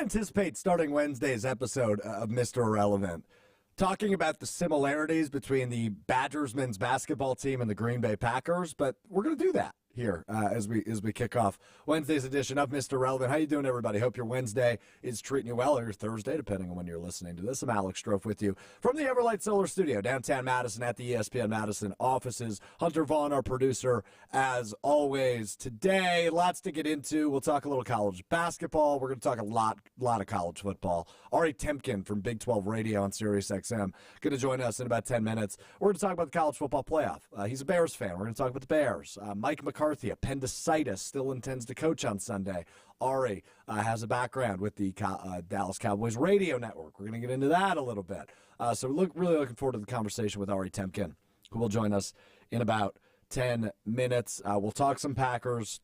anticipate starting Wednesday's episode of Mr. Irrelevant talking about the similarities between the Badgers men's basketball team and the Green Bay Packers, but we're going to do that here as we kick off Wednesday's edition of Mr. Relevant. How you doing, everybody? Hope your Wednesday is treating you well, or your Thursday, depending on when you're listening to this. I'm Alex Strouf with you from the Everlight Solar Studio, downtown Madison at the ESPN Madison offices. Hunter Vaughn, our producer, as always. Today, lots to get into. We'll talk a little college basketball. We're going to talk a lot of college football. Ari Temkin from Big 12 Radio on SiriusXM going to join us in about 10 minutes. We're going to talk about the college football playoff. He's a Bears fan. We're going to talk about the Bears. Mike McCarthy, appendicitis, still intends to coach on Sunday. Ari has a background with the Dallas Cowboys radio network. We're going to get into that a little bit. So really looking forward to the conversation with Ari Temkin, who will join us in about 10 minutes. We'll talk some Packers.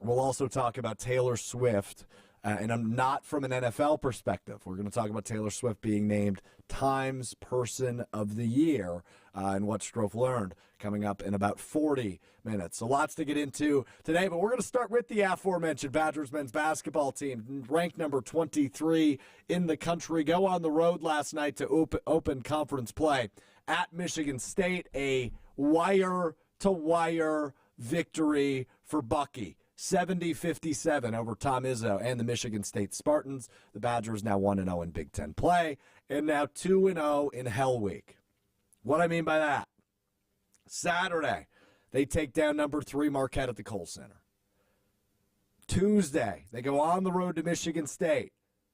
We'll also talk about Taylor Swift. And I'm not from an NFL perspective. We're going to talk about Taylor Swift being named Times Person of the Year and what Strouf learned coming up in about 40 minutes. So lots to get into today, but we're going to start with the aforementioned Badgers men's basketball team, ranked number 23 in the country. Go on the road last night to open conference play at Michigan State, a wire-to-wire victory for Bucky. 70-57 over Tom Izzo and the Michigan State Spartans. The Badgers now 1-0 in Big Ten play and now 2-0 in Hell Week. What I mean by that, Saturday, they take down number 3 Marquette at the Kohl Center. Tuesday, they go on the road to Michigan State.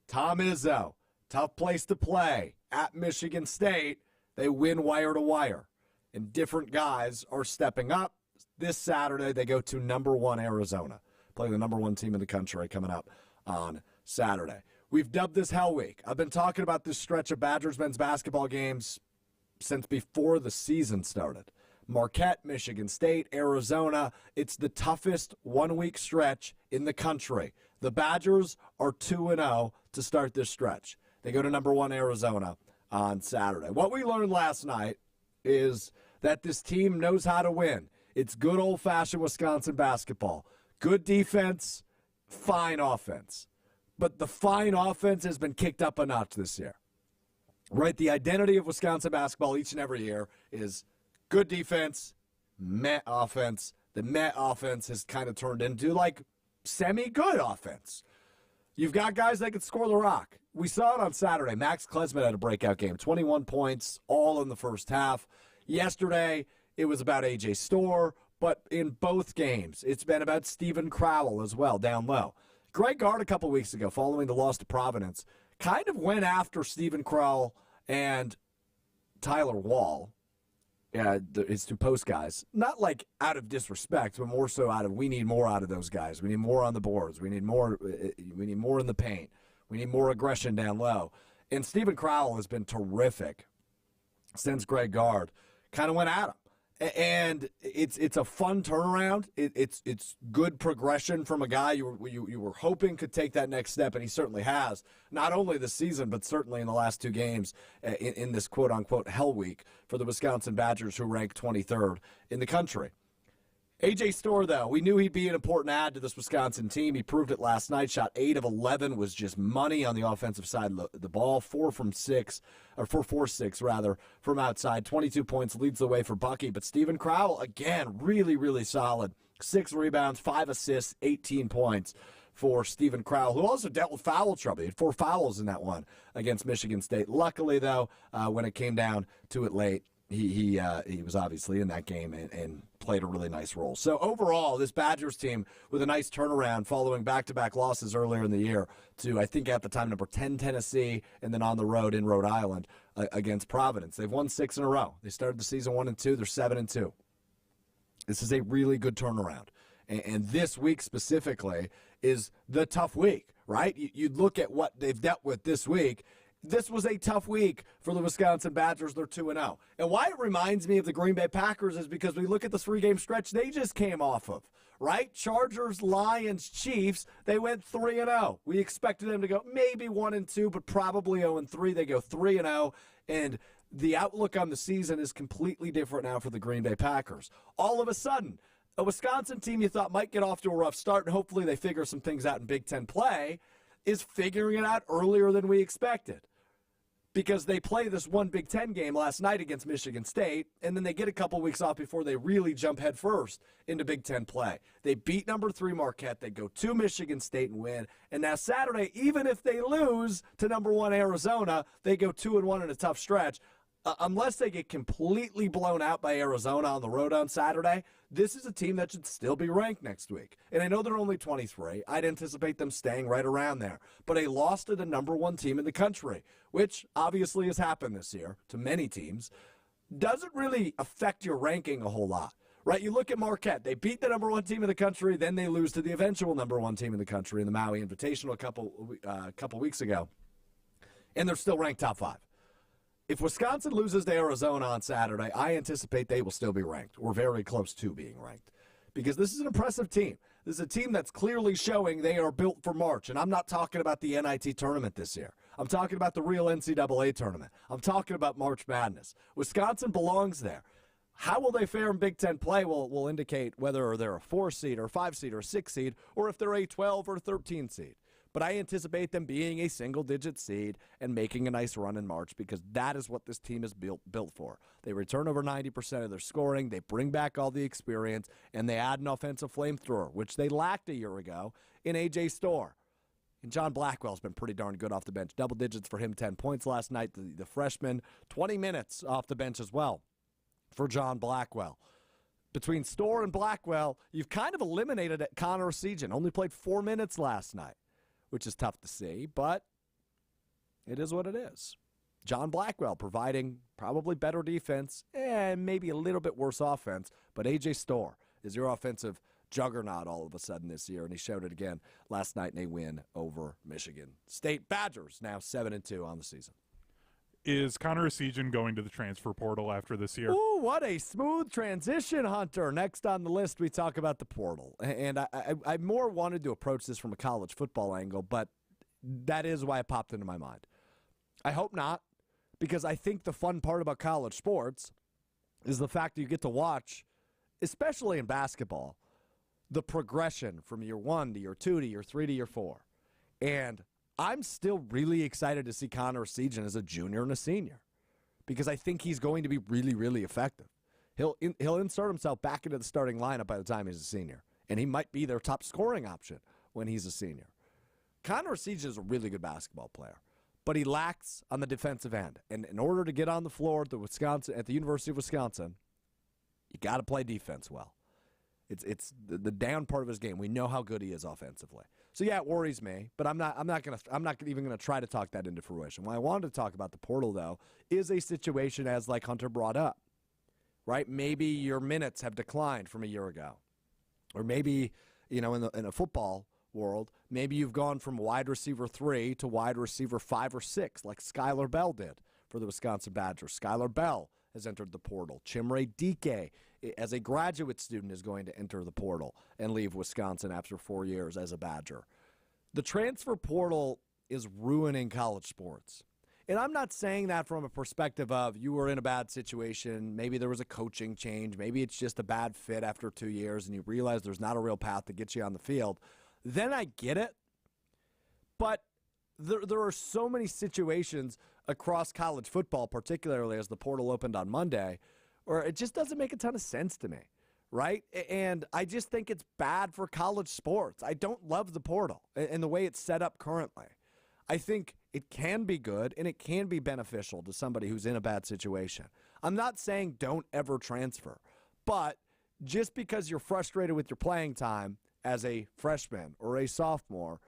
Tom Izzo, tough place to play at Michigan State. They win wire to wire, and different guys are stepping up. This Saturday, they go to number 1 Arizona, playing the number 1 team in the country coming up on Saturday. We've dubbed this Hell Week. I've been talking about this stretch of Badgers men's basketball games since before the season started. Marquette, Michigan State, Arizona. It's the toughest one-week stretch in the country. The Badgers are 2-0 to start this stretch. They go to number 1 Arizona on Saturday. What we learned last night is that this team knows how to win. It's good old-fashioned Wisconsin basketball. Good defense, fine offense. But the fine offense has been kicked up a notch this year. Right? The identity of Wisconsin basketball each and every year is good defense, meh offense. The meh offense has kind of turned into like semi-good offense. You've got guys that can score the rock. We saw it on Saturday. Max Klesmit had a breakout game. 21 points, all in the first half. Yesterday, it was about A.J. Storr, but in both games, it's been about Steven Crowell as well, down low. Greg Gard a couple weeks ago, following the loss to Providence, kind of went after Steven Crowell and Tyler Wall, his 2 post guys. Not like out of disrespect, but more so out of we need more out of those guys. We need more on the boards. We need more in the paint. We need more aggression down low. And Steven Crowell has been terrific since Greg Gard kind of went at him. And it's a fun turnaround. It's good progression from a guy you were hoping could take that next step, and he certainly has. Not only this season, but certainly in the last 2 games in this quote-unquote Hell Week for the Wisconsin Badgers, who rank 23rd in the country. A.J. Storr, though, we knew he'd be an important add to this Wisconsin team. He proved it last night. Shot 8 of 11, was just money on the offensive side of the ball. 4 for 6 from outside. 22 points, leads the way for Bucky. But Steven Crowell, again, really, really solid. 6 rebounds, 5 assists, 18 points for Steven Crowell, who also dealt with foul trouble. He had 4 fouls in that one against Michigan State. Luckily, though, when it came down to it late, he was obviously in that game and played a really nice role. So overall, this Badgers team with a nice turnaround following back-to-back losses earlier in the year to, I think at the time, number 10 Tennessee, and then on the road in Rhode Island against Providence. They've won 6 in a row. They started the season 1-2. They're 7-2. This is a really good turnaround. And this week specifically is the tough week, right? You look at what they've dealt with this week. This was a tough week for the Wisconsin Badgers. They're 2-0. And why it reminds me of the Green Bay Packers is because we look at the 3-game stretch they just came off of, right? Chargers, Lions, Chiefs, they went 3-0. We expected them to go maybe 1-2, but probably 0-3. They go 3-0, and the outlook on the season is completely different now for the Green Bay Packers. All of a sudden, a Wisconsin team you thought might get off to a rough start, and hopefully they figure some things out in Big Ten play. is figuring it out earlier than we expected. Because they play this one Big Ten game last night against Michigan State, and then they get a couple weeks off before they really jump headfirst into Big Ten play. They beat number 3 Marquette. They go to Michigan State and win. And now Saturday, even if they lose to number 1 Arizona, they go 2-1 in a tough stretch. Unless they get completely blown out by Arizona on the road on Saturday, this is a team that should still be ranked next week. And I know they're only 23. I'd anticipate them staying right around there. But a loss to the number 1 team in the country, which obviously has happened this year to many teams, doesn't really affect your ranking a whole lot. Right? You look at Marquette. They beat the number 1 team in the country, then they lose to the eventual number 1 team in the country in the Maui Invitational a couple weeks ago. And they're still ranked top 5. If Wisconsin loses to Arizona on Saturday, I anticipate they will still be ranked, or very close to being ranked, because this is an impressive team. This is a team that's clearly showing they are built for March, and I'm not talking about the NIT tournament this year. I'm talking about the real NCAA tournament. I'm talking about March Madness. Wisconsin belongs there. How will they fare in Big Ten play will indicate whether they're a 4 seed or a 5 seed or a 6 seed, or if they're a 12 or 13 seed. But I anticipate them being a single-digit seed and making a nice run in March, because that is what this team is built for. They return over 90% of their scoring, they bring back all the experience, and they add an offensive flamethrower, which they lacked a year ago in A.J. Storr. And John Blackwell's been pretty darn good off the bench. Double digits for him, 10 points last night. The freshman, 20 minutes off the bench as well for John Blackwell. Between Storr and Blackwell, you've kind of eliminated Connor Segan. Only played 4 minutes last night, which is tough to see, but it is what it is. John Blackwell providing probably better defense and maybe a little bit worse offense, but A.J. Storr is your offensive juggernaut all of a sudden this year, and he showed it again last night in a win over Michigan State. Badgers now 7-2 on the season. Is Connor Segan going to the transfer portal after this year? Ooh, what a smooth transition, Hunter. Next on the list, we talk about the portal. And I more wanted to approach this from a college football angle, but that is why it popped into my mind. I hope not, because I think the fun part about college sports is the fact that you get to watch, especially in basketball, the progression from year 1 to year 2 to year 3 to year 4. And I'm still really excited to see Connor Segan as a junior and a senior, because I think he's going to be really, really effective. He'll insert himself back into the starting lineup by the time he's a senior, and he might be their top scoring option when he's a senior. Connor Segan is a really good basketball player, but he lacks on the defensive end. And in order to get on the floor at the University of Wisconsin, you got to play defense well. It's the down part of his game. We know how good he is offensively. So yeah, it worries me, but I'm not even gonna try to talk that into fruition. What I wanted to talk about the portal though is a situation as like Hunter brought up, right? Maybe your minutes have declined from a year ago, or maybe in a football world, maybe you've gone from wide receiver 3 to wide receiver 5 or 6, like Skylar Bell did for the Wisconsin Badgers. Skylar Bell has entered the portal. Chimere Dike, as a graduate student, is going to enter the portal and leave Wisconsin after 4 years as a Badger. The transfer portal is ruining college sports. And I'm not saying that from a perspective of you were in a bad situation, maybe there was a coaching change, maybe it's just a bad fit after 2 years and you realize there's not a real path to get you on the field. Then I get it. But there are so many situations across college football, particularly as the portal opened on Monday, where it just doesn't make a ton of sense to me, right? And I just think it's bad for college sports. I don't love the portal and the way it's set up currently. I think it can be good and it can be beneficial to somebody who's in a bad situation. I'm not saying don't ever transfer, but just because you're frustrated with your playing time as a freshman or a sophomore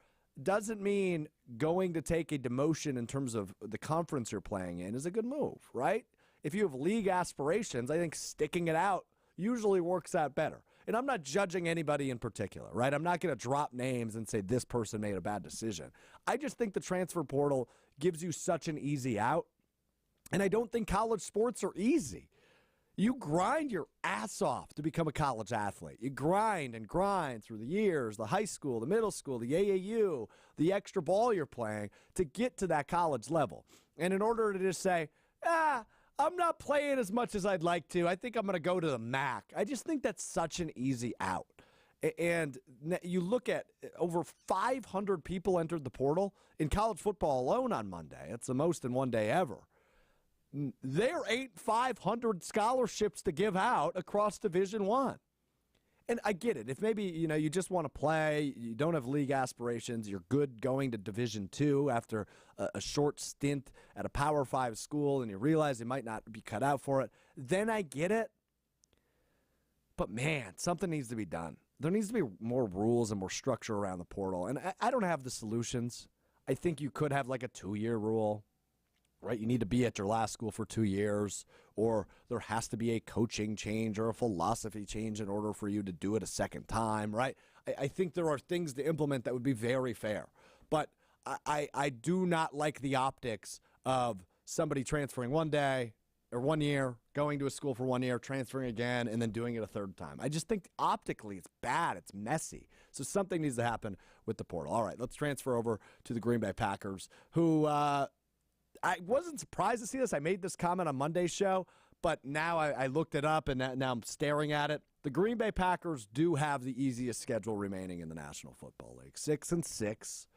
doesn't mean going to take a demotion in terms of the conference you're playing in is a good move, right? If you have league aspirations, I think sticking it out usually works out better. And I'm not judging anybody in particular, right? I'm not going to drop names and say this person made a bad decision. I just think the transfer portal gives you such an easy out. And I don't think college sports are easy. You grind your ass off to become a college athlete. You grind and grind through the years, the high school, the middle school, the AAU, the extra ball you're playing to get to that college level. And in order to just say, I'm not playing as much as I'd like to, I think I'm going to go to the MAC. I just think that's such an easy out. And you look at over 500 people entered the portal in college football alone on Monday. It's the most in one day ever. There ain't 500 scholarships to give out across Division I. And I get it. If maybe, you just want to play, you don't have league aspirations, you're good going to Division II after a short stint at a Power 5 school, and you realize you might not be cut out for it, then I get it. But, man, something needs to be done. There needs to be more rules and more structure around the portal. And I don't have the solutions. I think you could have like a 2-year rule, right? You need to be at your last school for 2 years, or there has to be a coaching change or a philosophy change in order for you to do it a second time, right? I think there are things to implement that would be very fair. But I do not like the optics of somebody transferring one day or 1 year, going to a school for 1 year, transferring again, and then doing it a third time. I just think optically it's bad. It's messy. So something needs to happen with the portal. All right, let's transfer over to the Green Bay Packers, who I wasn't surprised to see this. I made this comment on Monday's show, but now I looked it up, and now I'm staring at it. The Green Bay Packers do have the easiest schedule remaining in the National Football League. 6-6,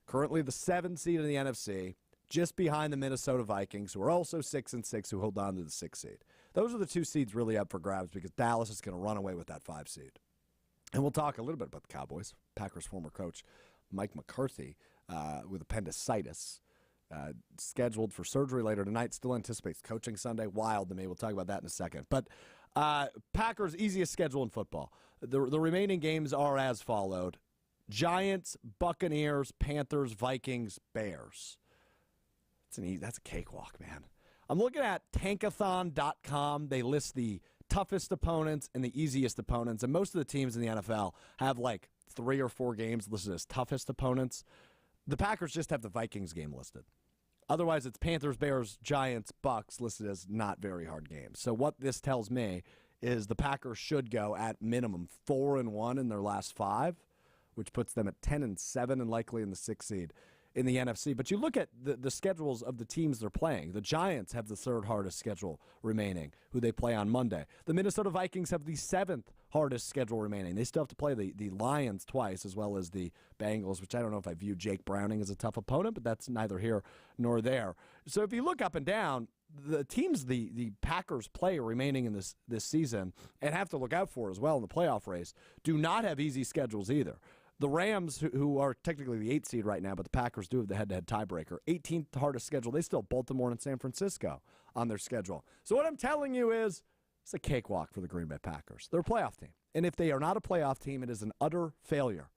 currently the 7th seed in the NFC, just behind the Minnesota Vikings, who are also 6-6, who hold on to the 6th seed. Those are the 2 seeds really up for grabs because Dallas is going to run away with that 5 seed. And we'll talk a little bit about the Cowboys. Packers former coach Mike McCarthy with appendicitis, scheduled for surgery later tonight, still anticipates coaching Sunday. Wild to me. We'll talk about that in a second. But Packers' easiest schedule in football. The remaining games are as followed: Giants, Buccaneers, Panthers, Vikings, Bears. That's a cakewalk, man. I'm looking at tankathon.com. They list the toughest opponents and the easiest opponents, and most of the teams in the NFL have like 3 or 4 games listed as toughest opponents. The Packers just have the Vikings game listed. Otherwise, it's Panthers, Bears, Giants, Bucks listed as not very hard games. So what this tells me is the Packers should go at minimum 4-1 in their last 5, which puts them at 10-7 and likely in the 6th seed in the NFC. But you look at the schedules of the teams they're playing. The Giants have the 3rd hardest schedule remaining, who they play on Monday. The Minnesota Vikings have the 7th hardest schedule remaining. They still have to play the Lions twice, as well as the Bengals, which I don't know if I view Jake Browning as a tough opponent, but that's neither here nor there. So if you look up and down, the teams the Packers play remaining in this season and have to look out for as well in the playoff race do not have easy schedules either. The Rams, who are technically the 8th seed right now, but the Packers do have the head-to-head tiebreaker. 18th hardest schedule. They still have Baltimore and San Francisco on their schedule. So what I'm telling you is it's a cakewalk for the Green Bay Packers. They're a playoff team. And if they are not a playoff team, it is an utter failure.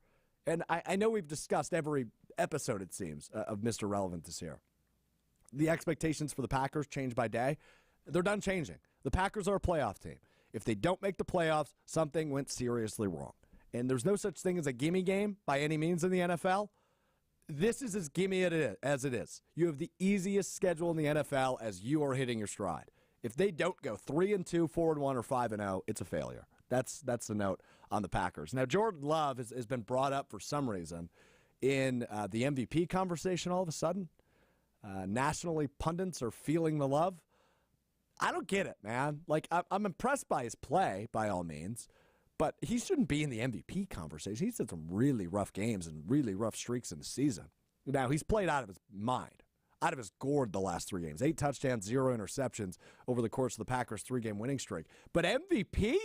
And I know we've discussed every episode, it seems, of Mr. Relevant this year. The expectations for the Packers change by day. They're done changing. The Packers are a playoff team. If they don't make the playoffs, something went seriously wrong. And there's no such thing as a gimme game by any means in the NFL. This is as gimme as it is. You have the easiest schedule in the NFL as you are hitting your stride. If they don't go 3-2, 4-1, or 5-0, it's a failure. That's the note on the Packers. Now, Jordan Love has been brought up for some reason in the MVP conversation all of a sudden. Nationally, pundits are feeling the love. I don't get it, man. Like, I'm impressed by his play, by all means. But he shouldn't be in the MVP conversation. He's had some really rough games and really rough streaks in the season. Now, he's played out of his mind, out of his gourd the last 3 games. 8 touchdowns, 0 interceptions over the course of the Packers' 3-game winning streak. But MVP?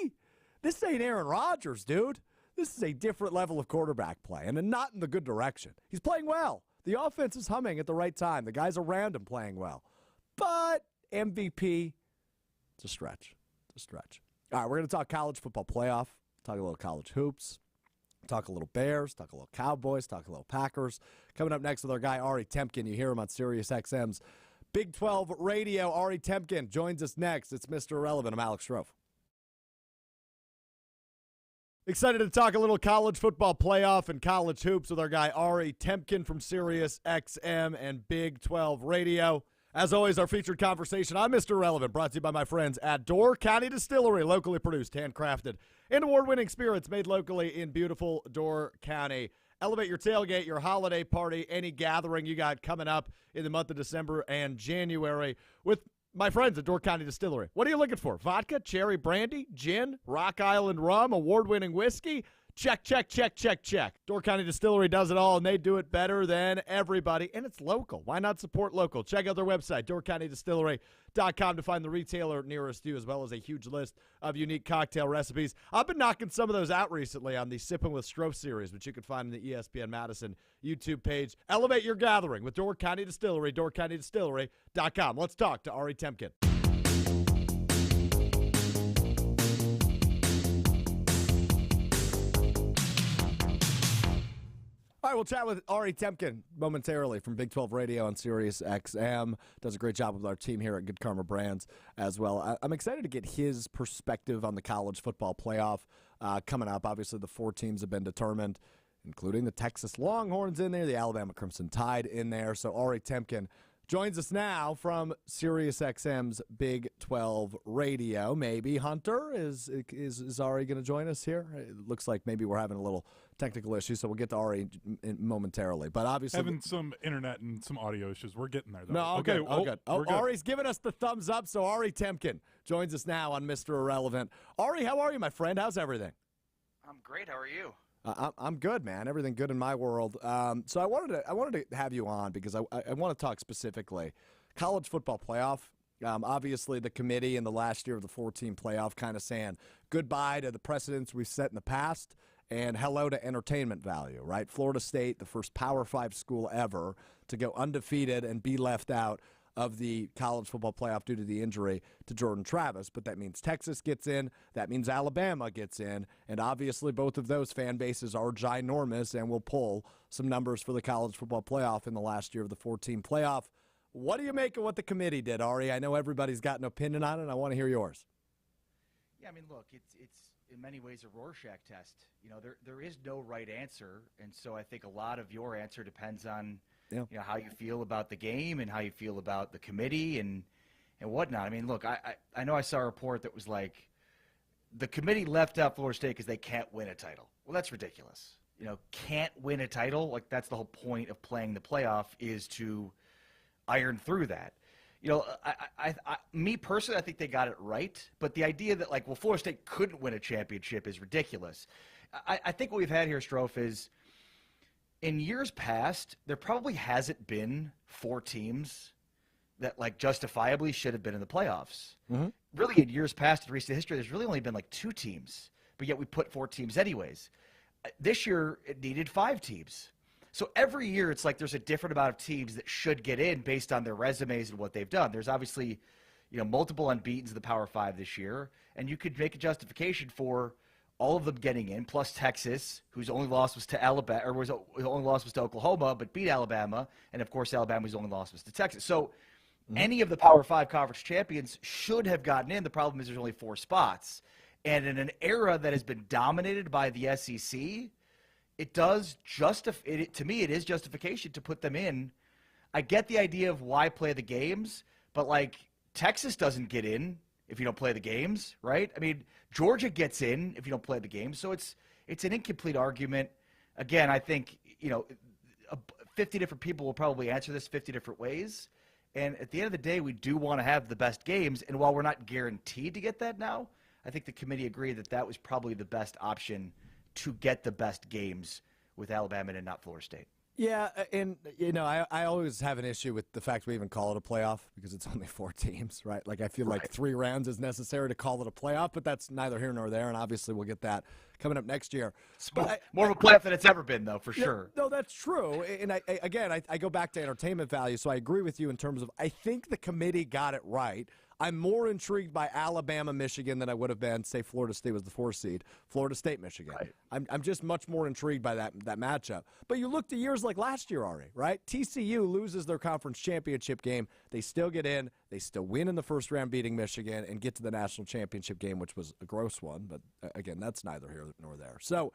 This ain't Aaron Rodgers, dude. This is a different level of quarterback play, and not in the good direction. He's playing well. The offense is humming at the right time. The guys around him playing well. But MVP, it's a stretch. It's a stretch. All right, we're going to talk college football playoff. Talk a little college hoops, talk a little Bears, talk a little Cowboys, talk a little Packers. Coming up next with our guy, Ari Temkin. You hear him on SiriusXM's Big 12 Radio. Ari Temkin joins us next. It's Mr. Irrelevant. I'm Alex Strouf. Excited to talk a little college football playoff and college hoops with our guy, Ari Temkin from SiriusXM and Big 12 Radio. As always, our featured conversation on Mr. Relevant, brought to you by my friends at Door County Distillery, locally produced, handcrafted, and award-winning spirits made locally in beautiful Door County. Elevate your tailgate, your holiday party, any gathering you got coming up in the month of December and January with my friends at Door County Distillery. What are you looking for? Vodka, cherry brandy, gin, Rock Island rum, award-winning whiskey? Check, check, check, check, check. Door County Distillery does it all, and they do it better than everybody. And it's local. Why not support local? Check out their website, doorcountydistillery.com, to find the retailer nearest you, as well as a huge list of unique cocktail recipes. I've been knocking some of those out recently on the Sippin' with Strouf series, which you can find in the ESPN Madison YouTube page. Elevate your gathering with Door County Distillery, doorcountydistillery.com. Let's talk to Ari Temkin. All right, we'll chat with Ari Temkin momentarily from Big 12 Radio on SiriusXM. Does a great job with our team here at Good Karma Brands as well. I'm excited to get his perspective on the college football playoff coming up. Obviously, the 4 teams have been determined, including the Texas Longhorns in there, the Alabama Crimson Tide in there. So Ari Temkin joins us now from SiriusXM's Big 12 Radio. Maybe Hunter is Ari going to join us here? It looks like maybe we're having a little technical issue, so we'll get to Ari momentarily. But obviously, having some internet and some audio issues. We're getting there, though. No, okay, good. Good. Ari's giving us the thumbs up, so Ari Temkin joins us now on Mr. Irrelevant. Ari, how are you, my friend? How's everything? I'm great. How are you? I'm good, man. Everything good in my world. So I wanted to have you on because I want to talk specifically college football playoff. Obviously, the committee in the last year of the 4-team playoff kind of saying goodbye to the precedents we've set in the past and hello to entertainment value, right? Florida State, the first Power 5 school ever to go undefeated and be left out of the college football playoff due to the injury to Jordan Travis. But that means Texas gets in, that means Alabama gets in, and obviously both of those fan bases are ginormous and will pull some numbers for the college football playoff in the last year of the 4-team playoff. What do you make of what the committee did, Ari? I know everybody's got an opinion on it, and I want to hear yours. Yeah, I mean, look, it's in many ways a Rorschach test. You know, there is no right answer, and so I think a lot of your answer depends on you know, how you feel about the game and how you feel about the committee and whatnot. I mean, look, I know I saw a report that was like the committee left out Florida State because they can't win a title. Well, that's ridiculous. You know, can't win a title? Like, that's the whole point of playing the playoff, is to iron through that. You know, me personally, I think they got it right. But the idea that, like, well, Florida State couldn't win a championship is ridiculous. I think what we've had here, Strouf, is in years past, there probably hasn't been 4 teams that, like, justifiably should have been in the playoffs. Mm-hmm. Really, in years past, in recent history, there's really only been, like, 2 teams. But yet we put 4 teams anyways. This year, it needed 5 teams. So every year, it's like there's a different amount of teams that should get in based on their resumes and what they've done. There's obviously, you know, multiple unbeatens in the Power 5 this year, and you could make a justification for all of them getting in, plus Texas, whose only loss was to Alabama, or whose only loss was to Oklahoma, but beat Alabama, and of course Alabama's only loss was to Texas. So any of the Power 5 conference champions should have gotten in. The problem is there's only 4 spots, and in an era that has been dominated by the SEC, it does to me, it is justification to put them in. I get the idea of why play the games, but, like, Texas doesn't get in if you don't play the games, right? I mean, Georgia gets in if you don't play the games. So it's an incomplete argument. Again, I think, you know, 50 different people will probably answer this 50 different ways. And at the end of the day, we do want to have the best games. And while we're not guaranteed to get that now, I think the committee agreed that that was probably the best option to get the best games with Alabama and not Florida State. Yeah, and, you know, I always have an issue with the fact we even call it a playoff because it's only 4 teams, right? Like, I feel like 3 rounds is necessary to call it a playoff, but that's neither here nor there, and obviously we'll get that coming up next year. But more of a playoff than it's ever been, though, for sure. No, that's true. And, I go back to entertainment value, so I agree with you in terms of I think the committee got it right. I'm more intrigued by Alabama, Michigan than I would have been, say, Florida State was the 4 seed, Florida State, Michigan. Right. I'm just much more intrigued by that matchup. But you look to years like last year, Ari, right? TCU loses their conference championship game. They still get in. They still win in the first round, beating Michigan, and get to the national championship game, which was a gross one. But, again, that's neither here nor there. So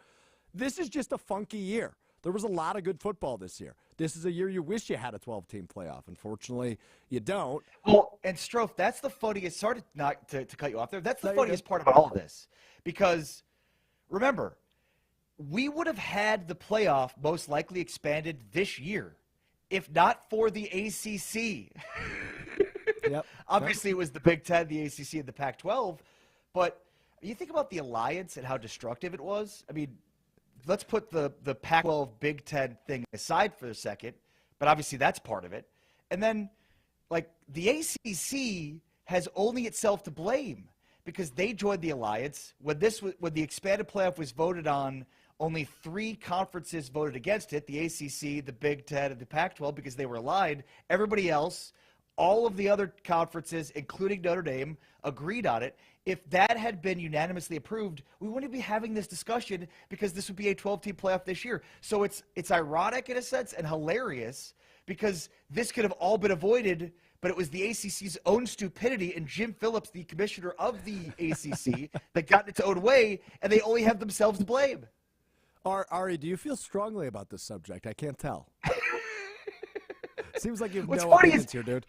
this is just a funky year. There was a lot of good football this year. This is a year you wish you had a 12-team playoff. Unfortunately, you don't. Well, and Strouf, that's the funniest. Sorry to cut you off there. That's the funniest part about all of this. Because, remember, we would have had the playoff most likely expanded this year, if not for the ACC. Yep. Obviously, it was the Big Ten, the ACC, and the Pac-12. But you think about the alliance and how destructive it was. I mean, let's put the Pac-12 Big Ten thing aside for a second, but obviously that's part of it. And then, like, the ACC has only itself to blame because they joined the alliance. When the expanded playoff was voted on, only 3 conferences voted against it: the ACC, the Big Ten, and the Pac-12, because they were allied. Everybody else, all of the other conferences, including Notre Dame, agreed on it. If that had been unanimously approved, we wouldn't be having this discussion because this would be a 12-team playoff this year. So it's ironic in a sense and hilarious because this could have all been avoided, but it was the ACC's own stupidity and Jim Phillips, the commissioner of the ACC, that got in its own way, and they only have themselves to blame. Ari, do you feel strongly about this subject? I can't tell. Seems like you have What's no funny opinions is, here, dude.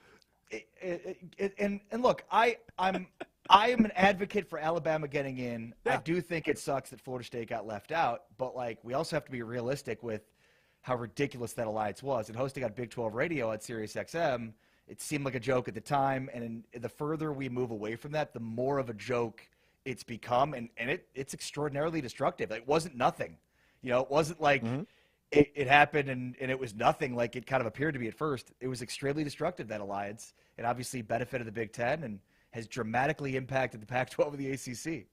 And look, I am an advocate for Alabama getting in. Yeah. I do think it sucks that Florida State got left out, but like we also have to be realistic with how ridiculous that alliance was. And hosting on Big 12 radio at SiriusXM, it seemed like a joke at the time, and the further we move away from that, the more of a joke it's become, and it's extraordinarily destructive. It wasn't nothing. It wasn't like it happened and it was nothing like it kind of appeared to be at first. It was extremely destructive, that alliance. It obviously benefited the Big Ten and has dramatically impacted the Pac-12 and the ACC.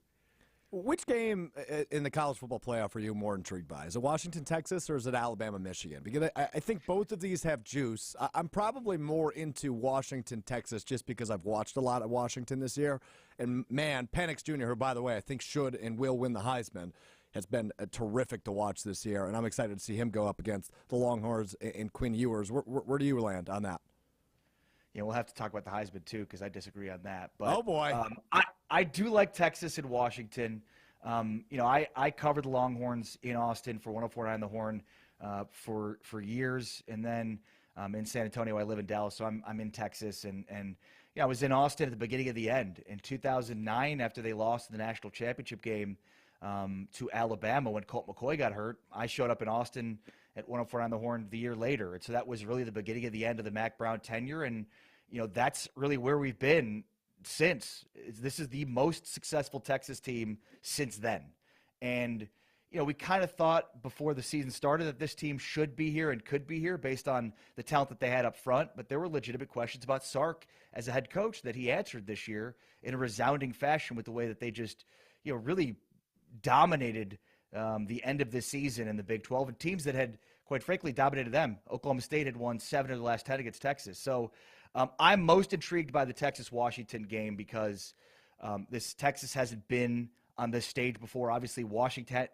Which game in the college football playoff are you more intrigued by? Is it Washington, Texas, or is it Alabama, Michigan? Because I think both of these have juice. I'm probably more into Washington, Texas, just because I've watched a lot of Washington this year. And, man, Penix Jr., who, by the way, I think should and will win the Heisman, has been terrific to watch this year. And I'm excited to see him go up against the Longhorns and Quinn Ewers. Where do you land on that? Yeah, we'll have to talk about the Heisman, too, because I disagree on that. But, oh, boy. I do like Texas and Washington. I covered the Longhorns in Austin for 104.9 The Horn for years. And then in San Antonio, I live in Dallas, so I'm in Texas. And I was in Austin at the beginning of the end. In 2009, after they lost the national championship game to Alabama when Colt McCoy got hurt, I showed up in Austin at 104.9 The Horn the year later. And so that was really the beginning of the end of the Mack Brown tenure. And, that's really where we've been since. This is the most successful Texas team since then. And, we kind of thought before the season started that this team should be here and could be here based on the talent that they had up front. But there were legitimate questions about Sark as a head coach that he answered this year in a resounding fashion with the way that they just, really dominated the end of this season in the Big 12, and teams that had, quite frankly, dominated them. Oklahoma State had won 7 of the last 10 against Texas. So I'm most intrigued by the Texas-Washington game because this Texas hasn't been on this stage before. Obviously, Washington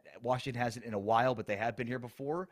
hasn't in a while, but they have been here before.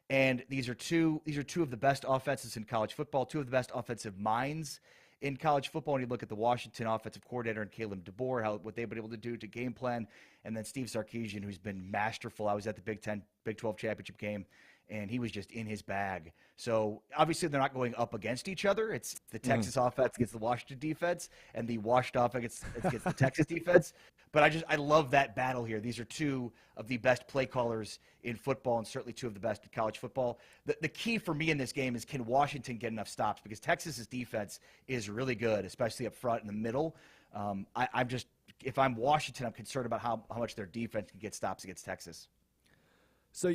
And these are two of the best offenses in college football, 2 of the best offensive minds in college football. When you look at the Washington offensive coordinator and Caleb DeBoer, what they've been able to do to game plan, and then Steve Sarkisian, who's been masterful. I was at the Big 12 championship game, and he was just in his bag. So obviously they're not going up against each other. It's the Texas offense against the Washington defense, and the Washington offense against the Texas defense. But I love that battle here. These are 2 of the best play callers in football, and certainly 2 of the best in college football. The key for me in this game is, can Washington get enough stops? Because Texas's defense is really good, especially up front in the middle. If I'm Washington, I'm concerned about how much their defense can get stops against Texas. So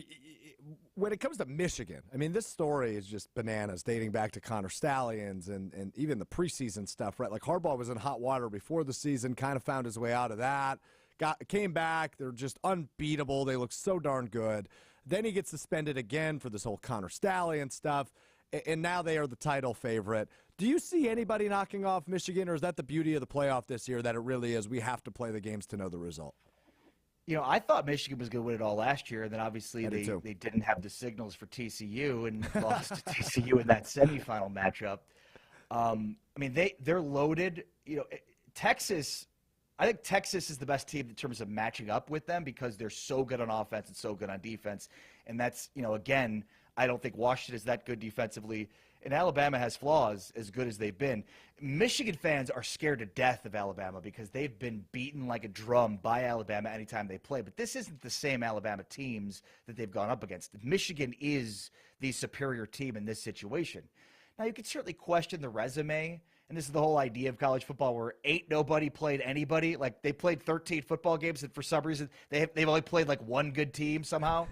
when it comes to Michigan, I mean, this story is just bananas, dating back to Connor Stallions and even the preseason stuff, right? Like, Harbaugh was in hot water before the season, kind of found his way out of that, came back. They're just unbeatable. They look so darn good. Then he gets suspended again for this whole Connor Stallion stuff, and now they are the title favorite. Do you see anybody knocking off Michigan, or is that the beauty of the playoff this year, that it really is we have to play the games to know the result? I thought Michigan was going to win it all last year, and then obviously they didn't have the signals for TCU and lost to TCU in that semifinal matchup. They're loaded. Texas, I think Texas is the best team in terms of matching up with them because they're so good on offense and so good on defense. And that's, again, I don't think Washington is that good defensively. And Alabama has flaws as good as they've been. Michigan fans are scared to death of Alabama because they've been beaten like a drum by Alabama anytime they play. But this isn't the same Alabama teams that they've gone up against. Michigan is the superior team in this situation. Now, you can certainly question the resume and this is the whole idea of college football where ain't nobody played anybody. Like they played 13 football games, and for some reason they've only played like one good team somehow.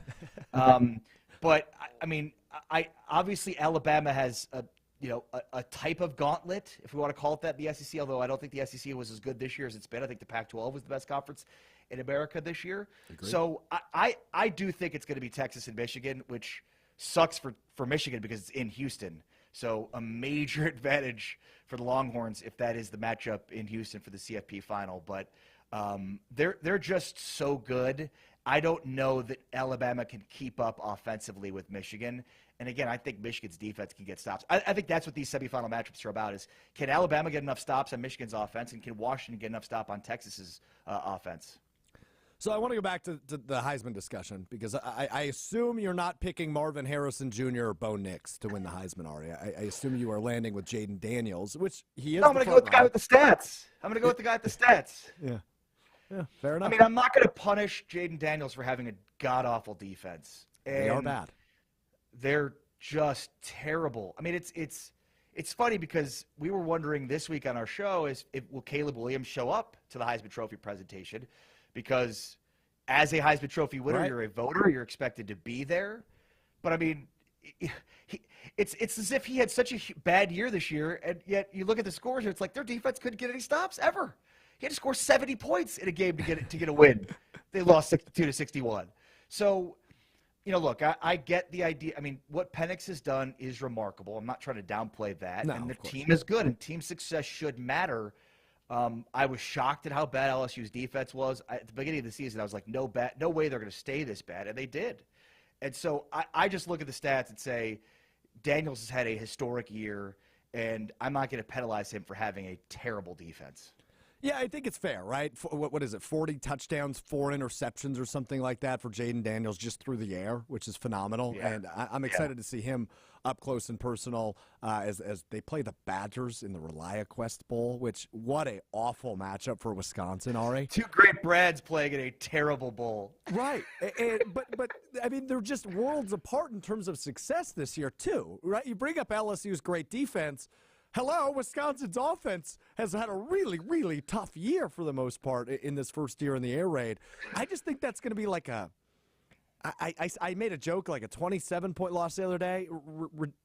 But I mean, I obviously Alabama has a type of gauntlet, if we want to call it that, the SEC. Although I don't think the SEC was as good this year as it's been. I think the Pac-12 was the best conference in America this year. Agreed. So I do think it's going to be Texas and Michigan, which sucks for Michigan because it's in Houston. So a major advantage for the Longhorns if that is the matchup in Houston for the CFP final. But they're just so good. I don't know that Alabama can keep up offensively with Michigan. And again, I think Michigan's defense can get stops. I think that's what these semifinal matchups are about: is can Alabama get enough stops on Michigan's offense, and can Washington get enough stop on Texas's offense? So I want to go back to the Heisman discussion because I assume you're not picking Marvin Harrison Jr. or Bo Nix to win the Heisman, Ari. I assume you are landing with Jaden Daniels, which he is. No, I'm going to go with the guy with the stats. Yeah, fair enough. I mean, I'm not going to punish Jaden Daniels for having a god-awful defense. And they are bad. They're just terrible. I mean, it's funny because we were wondering this week on our show will Caleb Williams show up to the Heisman Trophy presentation? Because as a Heisman Trophy winner, right. You're a voter. You're expected to be there. But, I mean, it's as if he had such a bad year this year, and yet you look at the scores and it's like their defense couldn't get any stops ever. He had to score 70 points in a game to get a win. They lost 62-61. So, look, I get the idea. I mean, what Penix has done is remarkable. I'm not trying to downplay that. No, and the team is good, and team success should matter. I was shocked at how bad LSU's defense was. At the beginning of the season, I was like, no way they're going to stay this bad, and they did. And so I just look at the stats and say Daniels has had a historic year, and I'm not going to penalize him for having a terrible defense. Yeah, I think it's fair, right? What is it, 40 touchdowns, 4 interceptions or something like that for Jaden Daniels just through the air, which is phenomenal. Yeah. And I'm excited to see him up close and personal as they play the Badgers in the ReliaQuest Bowl, which what a awful matchup for Wisconsin, Ari. Two great Brads playing in a terrible bowl. Right. But I mean, they're just worlds apart in terms of success this year, too, right? You bring up LSU's great defense. Hello, Wisconsin's offense has had a really, really tough year for the most part in this first year in the air raid. I just think that's going to be like I made a joke, like a 27-point loss the other day.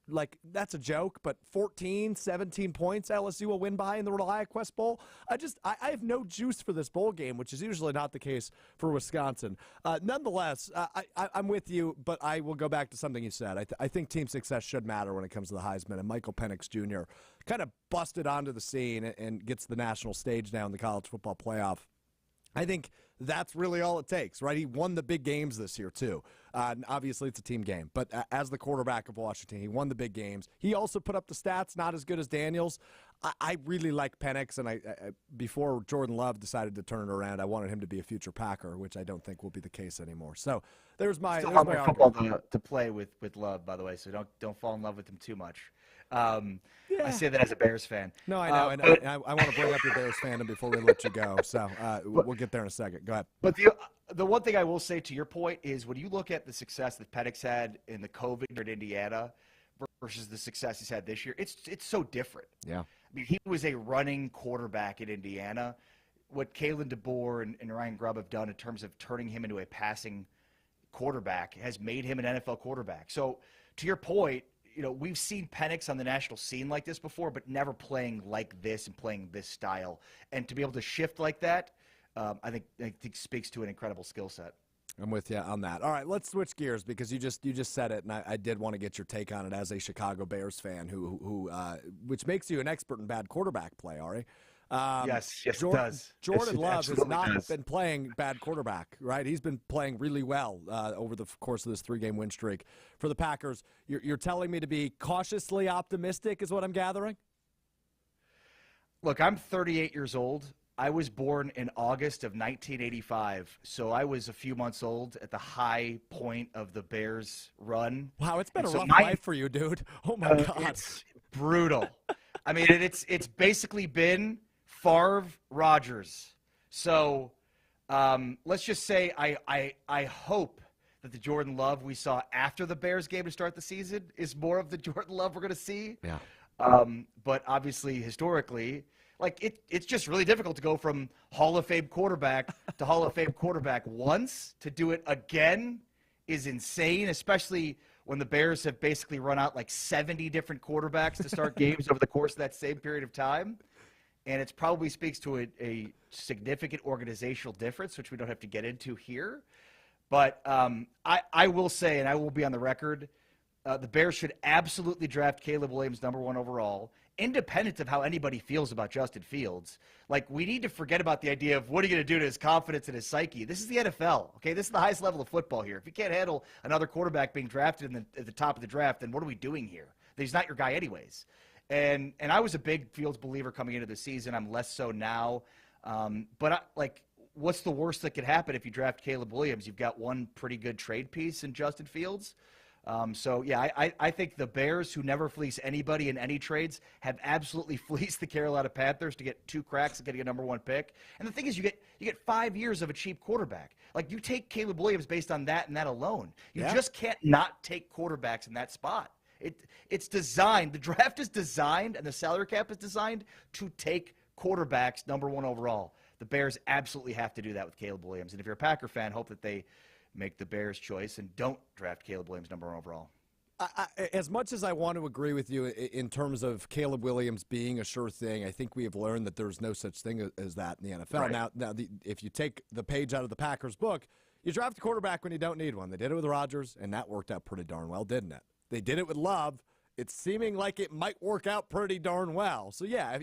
Like, that's a joke, but 14, 17 points LSU will win by in the ReliaQuest Bowl. I have no juice for this bowl game, which is usually not the case for Wisconsin. Nonetheless, I'm with you, but I will go back to something you said. I think team success should matter when it comes to the Heisman, and Michael Penix Jr. kind of busted onto the scene and gets the national stage now in the college football playoff. I think that's really all it takes, right? He won the big games this year, too. Obviously, it's a team game. But as the quarterback of Washington, he won the big games. He also put up the stats, not as good as Daniels. I really like Penix, and I before Jordan Love decided to turn it around, I wanted him to be a future Packer, which I don't think will be the case anymore. So there's my football to play with Love, by the way, so don't fall in love with him too much. Yeah. I say that as a Bears fan. No, I know. And I want to bring up your Bears fandom before we let you go. So we'll get there in a second. Go ahead. But the one thing I will say to your point is when you look at the success that Penix had in the COVID year at Indiana versus the success he's had this year, it's so different. Yeah. I mean, he was a running quarterback at Indiana. What Kalen DeBoer and Ryan Grubb have done in terms of turning him into a passing quarterback has made him an NFL quarterback. So to your point, we've seen Penix on the national scene like this before, but never playing like this and playing this style. And to be able to shift like that, I think speaks to an incredible skill set. I'm with you on that. All right, let's switch gears because you just said it, and I did want to get your take on it as a Chicago Bears fan, who which makes you an expert in bad quarterback play, Ari. Yes, it does. Jordan Love has not does. been playing bad quarterback, right? He's been playing really well over the course of this 3-game win streak for the Packers. You're telling me to be cautiously optimistic is what I'm gathering? Look, I'm 38 years old. I was born in August of 1985, so I was a few months old at the high point of the Bears' run. Wow, it's been a rough life for you, dude. Oh, my God. It's brutal. I mean, it's basically been Favre, Rodgers. So let's just say I hope that the Jordan Love we saw after the Bears game to start the season is more of the Jordan Love we're going to see. Yeah. But obviously, historically, like it's just really difficult to go from Hall of Fame quarterback to Hall of Fame quarterback once. To do it again is insane, especially when the Bears have basically run out like 70 different quarterbacks to start games over the course of that same period of time. And it probably speaks to a significant organizational difference, which we don't have to get into here. But I will say, and I will be on the record, the Bears should absolutely draft Caleb Williams #1 overall, independent of how anybody feels about Justin Fields. Like, we need to forget about the idea of what are you going to do to his confidence and his psyche. This is the NFL, okay? This is the highest level of football here. If you can't handle another quarterback being drafted at the top of the draft, then what are we doing here? He's not your guy anyways. And I was a big Fields believer coming into the season. I'm less so now. But what's the worst that could happen if you draft Caleb Williams? You've got one pretty good trade piece in Justin Fields. I think the Bears, who never fleece anybody in any trades, have absolutely fleeced the Carolina Panthers to get 2 cracks at getting a #1 pick. And the thing is, you get 5 years of a cheap quarterback. Like, you take Caleb Williams based on that and that alone. You just can't not take quarterbacks in that spot. It's designed. The draft is designed, and the salary cap is designed to take quarterbacks #1 overall. The Bears absolutely have to do that with Caleb Williams. And if you're a Packer fan, hope that they make the Bears choice and don't draft Caleb Williams #1 overall. As much as I want to agree with you in terms of Caleb Williams being a sure thing, I think we have learned that there's no such thing as that in the NFL. Right. Now, if you take the page out of the Packers book, you draft a quarterback when you don't need one. They did it with Rodgers, and that worked out pretty darn well, didn't it? They did it with Love. It's seeming like it might work out pretty darn well. So, yeah,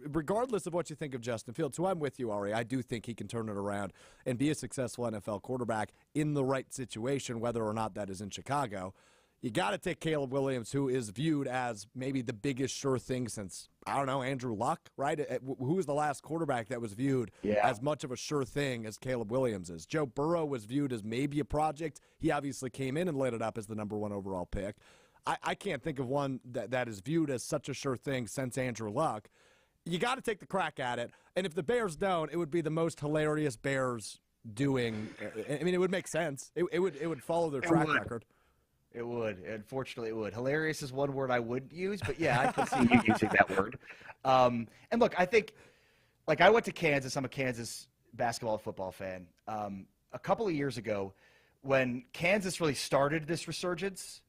regardless of what you think of Justin Fields, who I'm with you, Ari, I do think he can turn it around and be a successful NFL quarterback in the right situation, whether or not that is in Chicago. You got to take Caleb Williams, who is viewed as maybe the biggest sure thing since, I don't know, Andrew Luck, right? Who was the last quarterback that was viewed as much of a sure thing as Caleb Williams is? Joe Burrow was viewed as maybe a project. He obviously came in and lit it up as the #1 overall pick. I can't think of one that is viewed as such a sure thing since Andrew Luck. You got to take the crack at it. And if the Bears don't, it would be the most hilarious Bears doing. I mean, it would make sense. It would follow their track record. It would. Unfortunately, it would. Hilarious is one word I wouldn't use, but yeah, I can see you using that word. And look, I think, like, I went to Kansas. I'm a Kansas basketball and football fan. A couple of years ago, when Kansas really started this resurgence,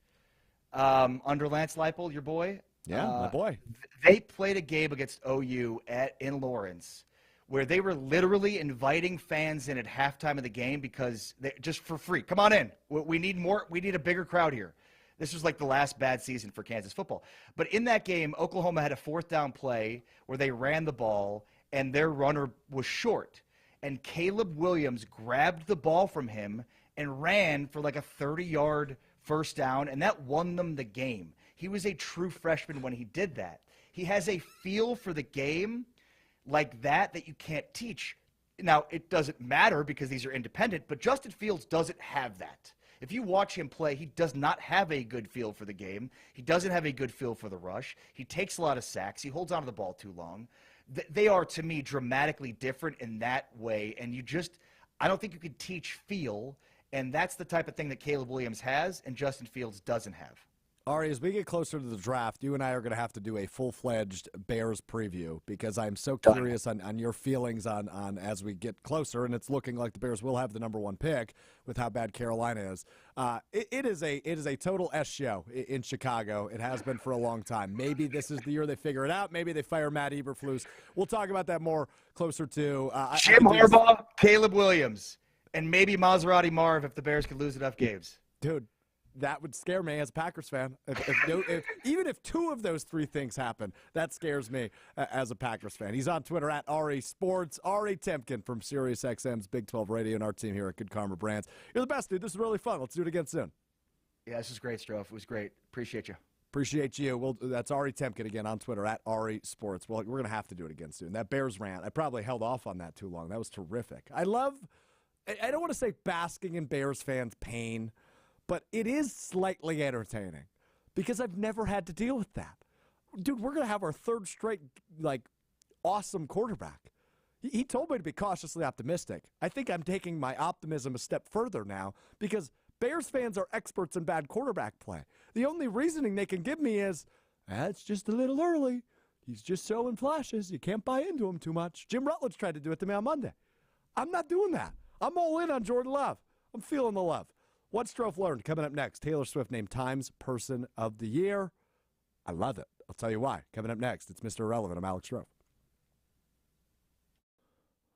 under Lance Leipold, your boy. Yeah, my boy. They played a game against OU in Lawrence where they were literally inviting fans in at halftime of the game because just for free. Come on in. We need more. We need a bigger crowd here. This was like the last bad season for Kansas football. But in that game, Oklahoma had a 4th down play where they ran the ball and their runner was short. And Caleb Williams grabbed the ball from him and ran for like a 30-yard first down, and that won them the game. He was a true freshman when he did that. He has a feel for the game like that you can't teach. Now, it doesn't matter because these are independent, but Justin Fields doesn't have that. If you watch him play, he does not have a good feel for the game. He doesn't have a good feel for the rush. He takes a lot of sacks. He holds onto the ball too long. They are, to me, dramatically different in that way, and I don't think you can teach feel. And that's the type of thing that Caleb Williams has and Justin Fields doesn't have. Ari, as we get closer to the draft, you and I are going to have to do a full-fledged Bears preview because I'm so curious on your feelings on as we get closer, and it's looking like the Bears will have the #1 pick with how bad Carolina is. It is a total S show in Chicago. It has been for a long time. Maybe this is the year they figure it out. Maybe they fire Matt Eberflus. We'll talk about that more closer to Jim Harbaugh, Caleb Williams. And maybe Maserati Marv if the Bears could lose enough games. Dude, that would scare me as a Packers fan. Even if 2 of those 3 things happen, that scares me as a Packers fan. He's on Twitter at Ari Sports. Ari Temkin from SiriusXM's Big 12 Radio and our team here at Good Karma Brands. You're the best, dude. This is really fun. Let's do it again soon. Yeah, this is great, Strouf. It was great. Appreciate you. Appreciate you. That's Ari Temkin again on Twitter at Ari Sports. Well, we're going to have to do it again soon. That Bears rant, I probably held off on that too long. That was terrific. I don't want to say basking in Bears fans' pain, but it is slightly entertaining because I've never had to deal with that. Dude, we're going to have our 3rd straight, awesome quarterback. He told me to be cautiously optimistic. I think I'm taking my optimism a step further now because Bears fans are experts in bad quarterback play. The only reasoning they can give me is, That's just a little early. He's just showing flashes. You can't buy into him too much. Jim Rutledge tried to do it to me on Monday. I'm not doing that. I'm all in on Jordan Love. I'm feeling the love. What Strouf learned coming up next. Taylor Swift named Times Person of the Year. I love it. I'll tell you why. Coming up next, it's Mr. Irrelevant. I'm Alex Strouf.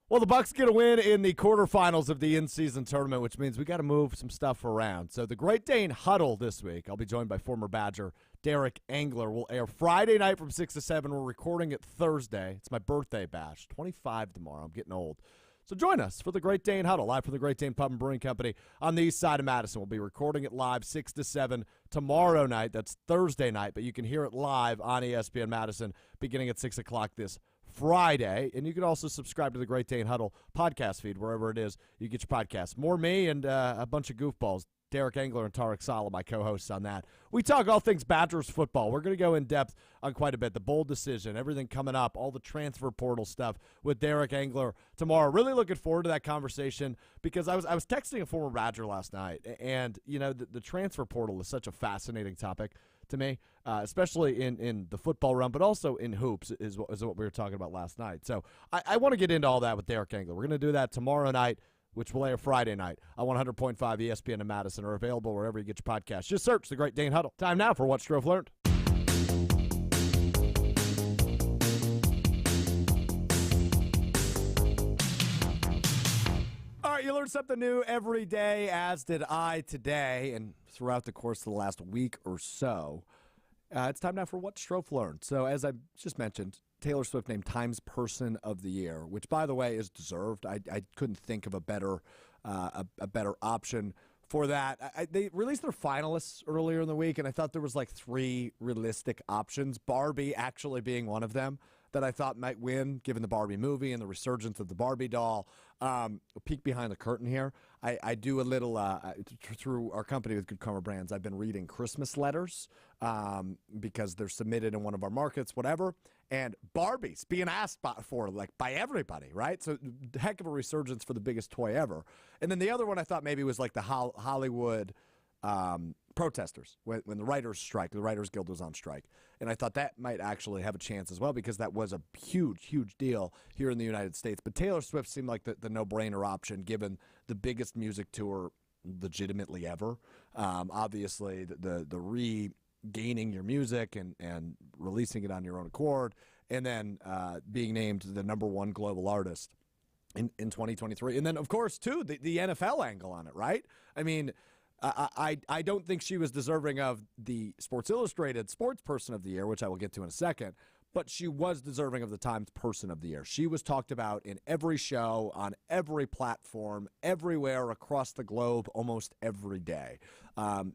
Well, the Bucks get a win in the quarterfinals of the in-season tournament, which means we got to move some stuff around. So the Great Dane Huddle this week, I'll be joined by former Badger Derek Engler, will air Friday night from 6 to 7. We're recording it Thursday. It's my birthday bash. 25 tomorrow. I'm getting old. So join us for the Great Dane Huddle, live from the Great Dane Pub and Brewing Company on the east side of Madison. We'll be recording it live 6 to 7 tomorrow night. That's Thursday night, but you can hear it live on ESPN Madison beginning at 6 o'clock this Friday. And you can also subscribe to the Great Dane Huddle podcast feed, wherever it is you get your podcasts. More me and a bunch of goofballs. Derek Engler and Tarek Saleh, my co-hosts on that. We talk all things Badgers football. We're going to go in depth on quite a bit. The bold decision, everything coming up, all the transfer portal stuff with Derek Engler tomorrow. Really looking forward to that conversation because I was texting a former Badger last night, and you know the transfer portal is such a fascinating topic to me, especially in the football realm, but also in hoops is what we were talking about last night. So I want to get into all that with Derek Engler. We're going to do that tomorrow night, which will air Friday night on 100.5 ESPN in Madison, or available wherever you get your podcasts. Just search The Great Dane Huddle. Time now for What Strouf Learned. All right, you learn something new every day, as did I today, and throughout the course of the last week or so. It's time now for What Strouf Learned. So as I just mentioned, Taylor Swift named Times Person of the Year, which, by the way, is deserved. I couldn't think of a better option for that. They released their finalists earlier in the week, and I thought there was like 3 realistic options, Barbie actually being one of them that I thought might win, given the Barbie movie and the resurgence of the Barbie doll. A peek behind the curtain here. I do a little, through our company with Good Karma Brands, I've been reading Christmas letters because they're submitted in one of our markets, whatever. And Barbie's being asked for, like, by everybody, right? So heck of a resurgence for the biggest toy ever. And then the other one I thought maybe was like the Hollywood protesters when the writers strike. The Writers Guild was on strike. And I thought that might actually have a chance as well because that was a huge, huge deal here in the United States. But Taylor Swift seemed like the no-brainer option given the biggest music tour legitimately ever. Obviously, the regaining your music and releasing it on your own accord, and then being named the #1 global artist in 2023. And then, of course, too, the NFL angle on it, right? I mean, I don't think she was deserving of the Sports Illustrated Sports Person of the Year, which I will get to in a second, but she was deserving of the Times Person of the Year. She was talked about in every show, on every platform, everywhere across the globe, almost every day.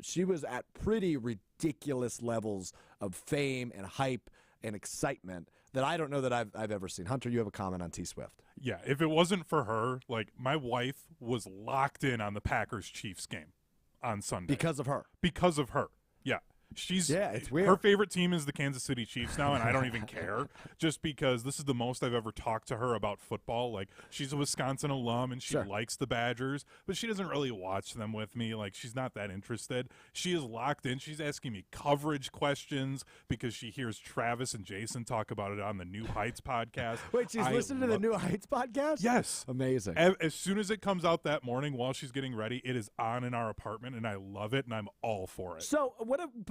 She was at pretty ridiculous levels of fame and hype and excitement that I don't know that I've ever seen. Hunter, you have a comment on T Swift. Yeah, if it wasn't for her, like, my wife was locked in on the Packers-Chiefs game on Sunday. Because of her. Because of her. Yeah. It's weird. Her favorite team is the Kansas City Chiefs now, and I don't even care, just because this is the most I've ever talked to her about football. Like, she's a Wisconsin alum, and she likes the Badgers, but she doesn't really watch them with me. Like, she's not that interested. She is locked in. She's asking me coverage questions because she hears Travis and Jason talk about it on the New Heights podcast. Wait, she's listening to the New Heights podcast? Yes. Amazing. As soon as it comes out that morning while she's getting ready, it is on in our apartment, and I love it, and I'm all for it. So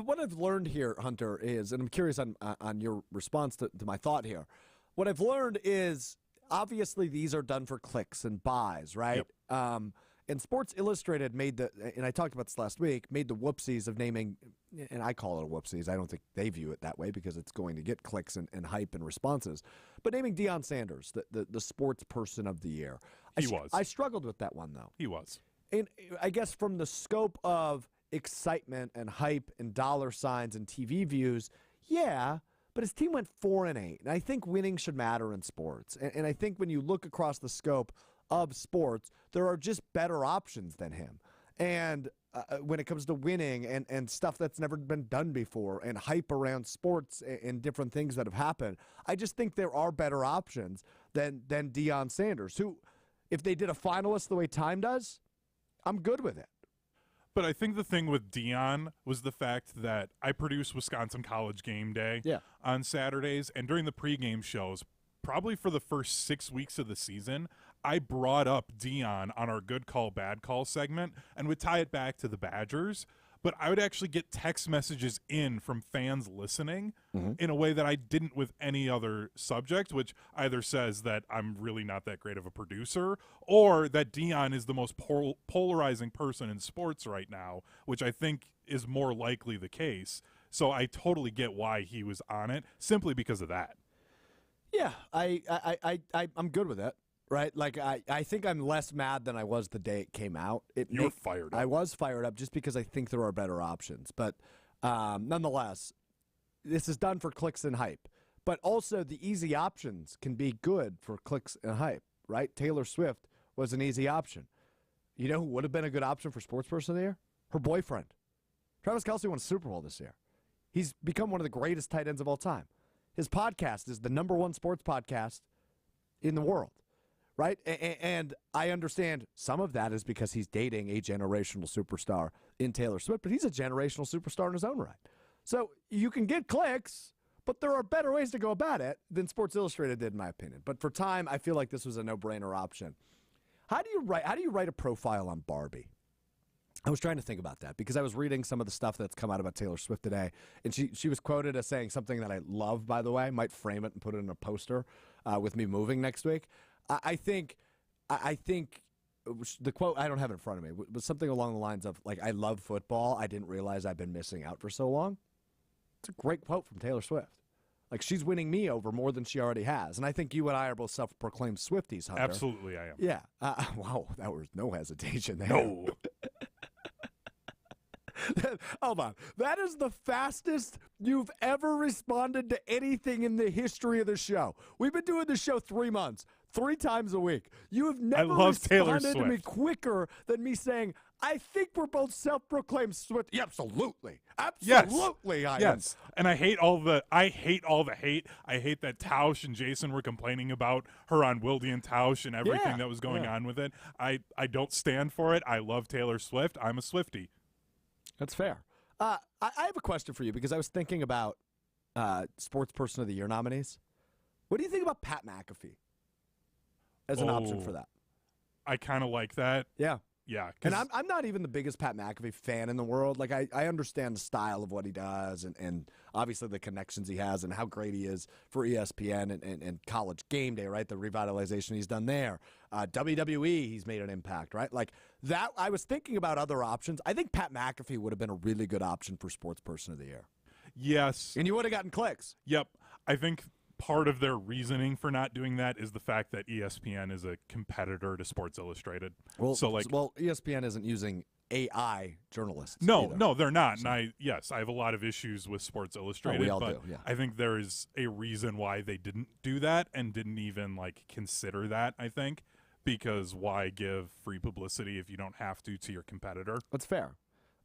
what I've learned here, Hunter, is, and I'm curious on your response to my thought here. What I've learned is, obviously, these are done for clicks and buys, right? Yep. And Sports Illustrated and I talked about this last week, made the whoopsies of naming, and I call it a whoopsies. I don't think they view it that way because it's going to get clicks and hype and responses. But naming Deion Sanders the Sports Person of the Year. I struggled with that one, though. He was. And I guess from the scope of excitement and hype and dollar signs and TV views, yeah, but his team went 4-8, and I think winning should matter in sports. And I think when you look across the scope of sports, there are just better options than him. And when it comes to winning and stuff that's never been done before and hype around sports and different things that have happened, I just think there are better options than Deion Sanders, who, if they did a finalist the way Time does, I'm good with it. But I think the thing with Dion was the fact that I produce Wisconsin College Game Day on Saturdays, and during the pregame shows, probably for the first 6 weeks of the season, I brought up Dion on our good call, bad call segment and would tie it back to the Badgers. But I would actually get text messages in from fans listening in a way that I didn't with any other subject, which either says that I'm really not that great of a producer or that Dion is the most polarizing person in sports right now, which I think is more likely the case. So I totally get why he was on it, simply because of that. Yeah, I'm good with it. Right? Like, I think I'm less mad than I was the day it came out. You're fired up. I was fired up just because I think there are better options. But nonetheless, this is done for clicks and hype. But also, the easy options can be good for clicks and hype, right? Taylor Swift was an easy option. You know who would have been a good option for Sports Person of the Year? Her boyfriend. Travis Kelce won a Super Bowl this year. He's become one of the greatest tight ends of all time. His podcast is the #1 sports podcast in the world. Right? And I understand some of that is because he's dating a generational superstar in Taylor Swift, but he's a generational superstar in his own right. So you can get clicks, but there are better ways to go about it than Sports Illustrated did, in my opinion. But for time, I feel like this was a no-brainer option. How do you write a profile on Barbie? I was trying to think about that because I was reading some of the stuff that's come out about Taylor Swift today, and she was quoted as saying something that I love, by the way. Might frame it and put it in a poster with me moving next week. I think the quote, I don't have it in front of me, was something along the lines of, like, I love football. I didn't realize I've been missing out for so long. It's a great quote from Taylor Swift. Like, she's winning me over more than she already has. And I think you and I are both self-proclaimed Swifties, Hunter. Absolutely, I am. Yeah. Wow, that was no hesitation there. No. Hold on. That is the fastest you've ever responded to anything in the history of the show. We've been doing this show 3 months, 3 times a week. You have never responded to me quicker than me saying, I think we're both self-proclaimed Swift. Yeah, absolutely. Absolutely, yes. I am. Yes. And I hate all the hate. I hate that Tausch and Jason were complaining about her on Wilde and Tausch and everything that was going on with it. I don't stand for it. I love Taylor Swift. I'm a Swiftie. That's fair. I have a question for you because I was thinking about Sports Person of the Year nominees. What do you think about Pat McAfee as an option for that? I kind of like that. Yeah. Yeah. And I'm not even the biggest Pat McAfee fan in the world. Like, I understand the style of what he does and obviously the connections he has and how great he is for ESPN and College Game Day, right? The revitalization he's done there. WWE, he's made an impact, right? Like, that, I was thinking about other options. I think Pat McAfee would have been a really good option for Sports Person of the Year. Yes. And you would have gotten clicks. Yep. I think part of their reasoning for not doing that is the fact that ESPN is a competitor to Sports Illustrated. Well, ESPN isn't using AI journalists. No, they're not. So. And I have a lot of issues with Sports Illustrated. We all but do, yeah. I think there is a reason why they didn't do that and didn't even consider that, I think, because why give free publicity if you don't have to your competitor? That's fair.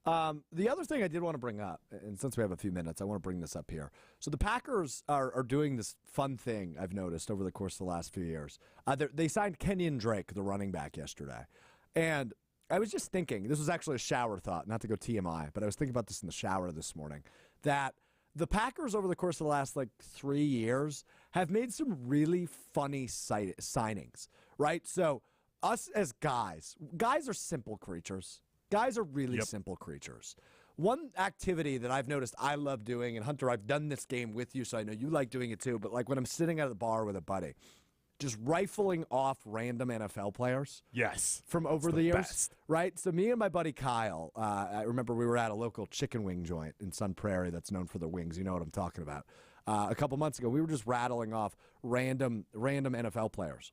The other thing I did want to bring up, and since we have a few minutes, I want to bring this up here. So the Packers are doing this fun thing I've noticed over the course of the last few years. They signed Kenyon Drake, the running back, yesterday. And I was just thinking, this was actually a shower thought, not to go TMI, but I was thinking about this in the shower this morning, that the Packers over the course of the last 3 years have made some really funny signings, right? So us as guys are simple creatures. Guys are really simple creatures. One activity that I've noticed I love doing, and Hunter, I've done this game with you, so I know you like doing it too, but when I'm sitting at the bar with a buddy, just rifling off random NFL players. Yes. From over the years. Best. Right? So me and my buddy Kyle, I remember we were at a local chicken wing joint in Sun Prairie that's known for their wings. You know what I'm talking about. A couple months ago, we were just rattling off random NFL players.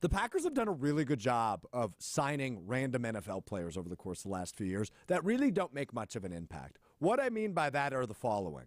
The Packers have done a really good job of signing random NFL players over the course of the last few years that really don't make much of an impact. What I mean by that are the following.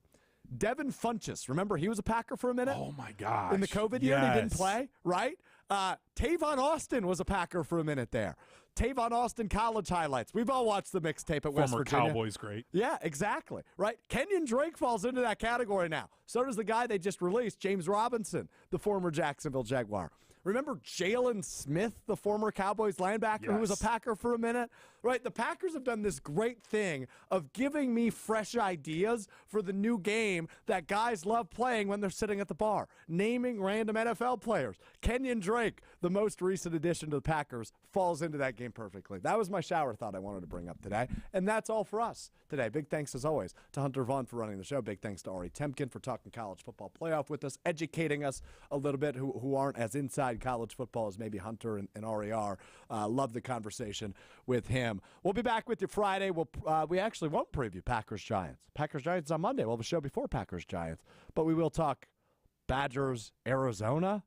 Devin Funchess, remember he was a Packer for a minute? Oh, my gosh. In the COVID year, he didn't play, right? Tavon Austin was a Packer for a minute there. Tavon Austin college highlights. We've all watched the mixtape at West Virginia. Former Cowboys great. Yeah, exactly. Right? Kenyon Drake falls into that category now. So does the guy they just released, James Robinson, the former Jacksonville Jaguar. Remember Jalen Smith, the former Cowboys linebacker who was a Packer for a minute? Right? The Packers have done this great thing of giving me fresh ideas for the new game that guys love playing when they're sitting at the bar. Naming random NFL players. Kenyon Drake, the most recent addition to the Packers, falls into that game perfectly. That was my shower thought I wanted to bring up today. And that's all for us today. Big thanks, as always, to Hunter Vaughn for running the show. Big thanks to Ari Temkin for talking college football playoff with us, educating us a little bit who aren't as inside college football as maybe Hunter and Ari are. Love the conversation with him. We'll be back with you Friday. We actually won't preview Packers-Giants. Packers-Giants on Monday. We'll have a show before Packers-Giants. But we will talk Badgers-Arizona.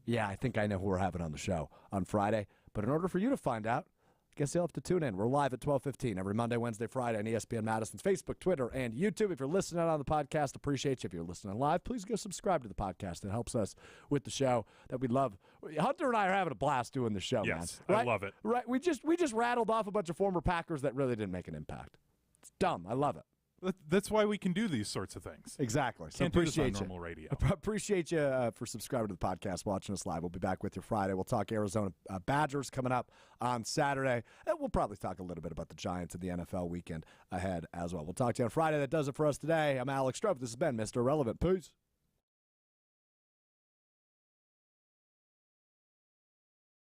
Yeah, I think I know who we're having on the show on Friday. But in order for you to find out, I guess you'll have to tune in. We're live at 12:15 every Monday, Wednesday, Friday on ESPN Madison's Facebook, Twitter, and YouTube. If you're listening on the podcast, appreciate you. If you're listening live, please go subscribe to the podcast. It helps us with the show that we love. Hunter and I are having a blast doing the show, yes, man. Right? I love it. Right? We just rattled off a bunch of former Packers that really didn't make an impact. It's dumb. I love it. That's why we can do these sorts of things. Exactly. So Can't do this on appreciate you. normal radio. Appreciate you for subscribing to the podcast, watching us live. We'll be back with you Friday. We'll talk Arizona Badgers coming up on Saturday. And we'll probably talk a little bit about the Giants and the NFL weekend ahead as well. We'll talk to you on Friday. That does it for us today. I'm Alex Strouf. This has been Mr. Irrelevant. Peace.